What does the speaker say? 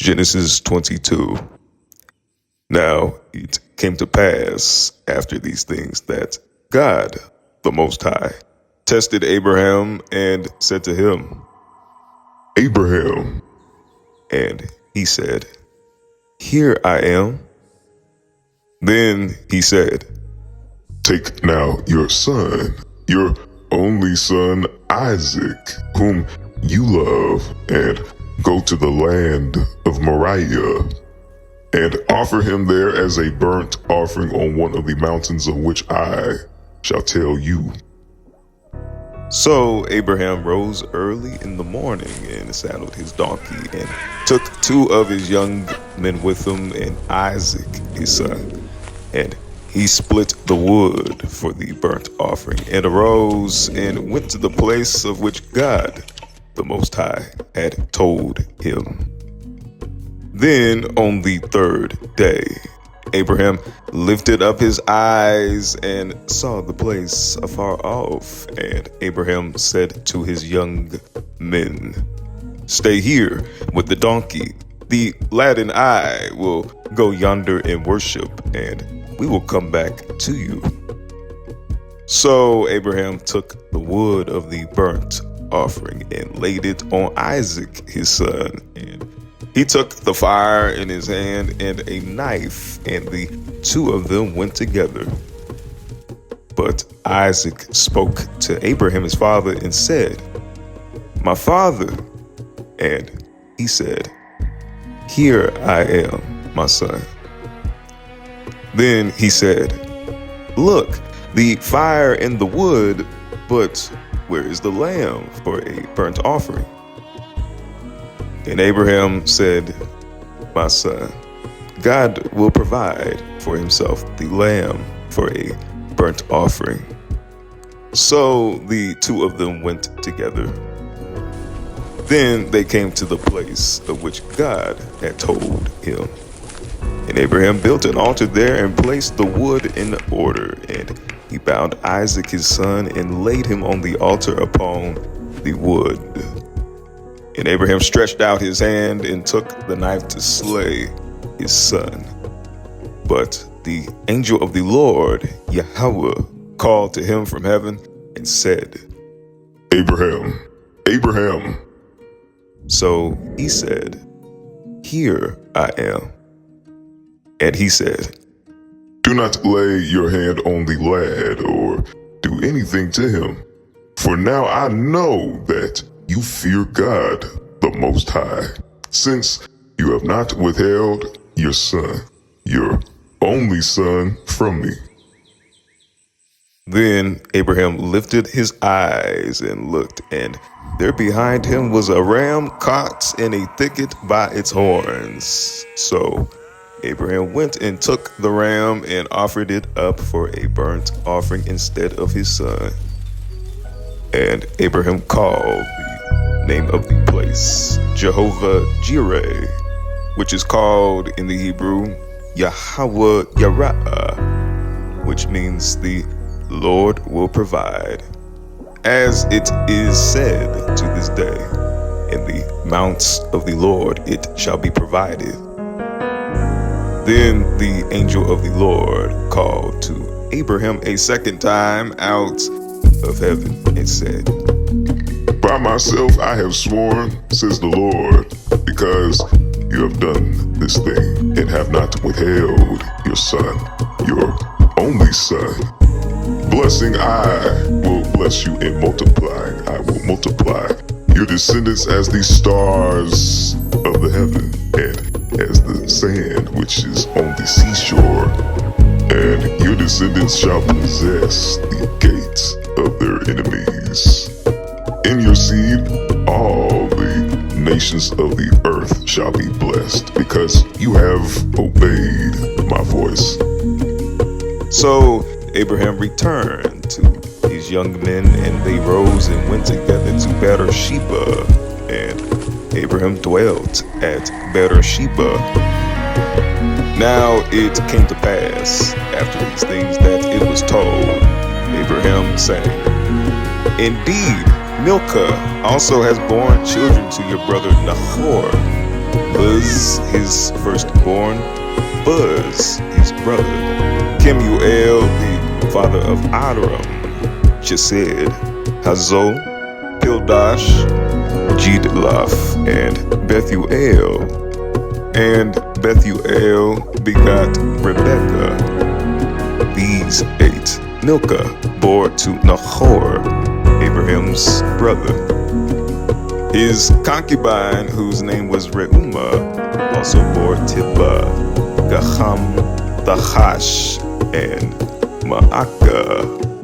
Genesis 22. Now it came to pass after these things that God, the Most High, tested Abraham and said to him, Abraham. And he said, Here I am. Then he said, Take now your son, your only son Isaac, whom you love, and go to the land of Moriah, and offer him there as a burnt offering on one of the mountains of which I shall tell you. So Abraham rose early in the morning and saddled his donkey and took 2 of his young men with him and Isaac his son. And he split the wood for the burnt offering and arose and went to the place of which God, the Most High, had told him. Then on the 3rd day, Abraham lifted up his eyes and saw the place afar off. And Abraham said to his young men, Stay here with the donkey. The lad and I will go yonder and worship, and we will come back to you. So Abraham took the wood of the burnt offering and laid it on Isaac his son. And he took the fire in his hand and a knife, and the 2 of them went together. But Isaac spoke to Abraham his father and said, My father. And he said, Here I am, my son. Then he said, Look, the fire and the wood, but where is the lamb for a burnt offering? And Abraham said, My son, God will provide for himself the lamb for a burnt offering. So the 2 of them went together. Then they came to the place of which God had told him. And Abraham built an altar there and placed the wood in order. And he bound Isaac his son and laid him on the altar upon the wood. And Abraham stretched out his hand and took the knife to slay his son. But the angel of the Lord, Yahweh, called to him from heaven and said, Abraham, Abraham. So he said, Here I am. And he said, Do not lay your hand on the lad or do anything to him. For now I know that you fear God, the Most High, since you have not withheld your son, your only son, from me. Then Abraham lifted his eyes and looked, and there behind him was a ram caught in a thicket by its horns. So Abraham went and took the ram and offered it up for a burnt offering instead of his son. And Abraham called the name of the place Jehovah Jireh, which is called in the Hebrew Yahweh Yara'ah, which means the Lord will provide. As it is said to this day, in the mounts of the Lord it shall be provided. Then the angel of the Lord called to Abraham a second time out of heaven and said, By myself I have sworn, says the Lord, because you have done this thing and have not withheld your son, your only son. Blessing I will bless you, and multiplying I will multiply your descendants as the stars of the heaven and as the sand which is on the seashore. And your descendants shall possess the gates of their enemies. In your seed, all the nations of the earth shall be blessed, because you have obeyed my voice. So Abraham returned to his young men, and they rose and went together to Beersheba. And Abraham dwelt at Beersheba. Now it came to pass after these things that it was told Abraham, saying, Indeed, Milcah also has borne children to your brother Nahor. Buz, his firstborn, Buz, his brother, Kemuel, the father of Adoram, Chesed, Hazo, Pildash, Jidlaph, and Bethuel. And Bethuel begot Rebekah. These 8 Milcah bore to Nahor, Abraham's brother. His concubine, whose name was Reumah, also bore Tibah, Gaham, Tahash, and Ma'akah.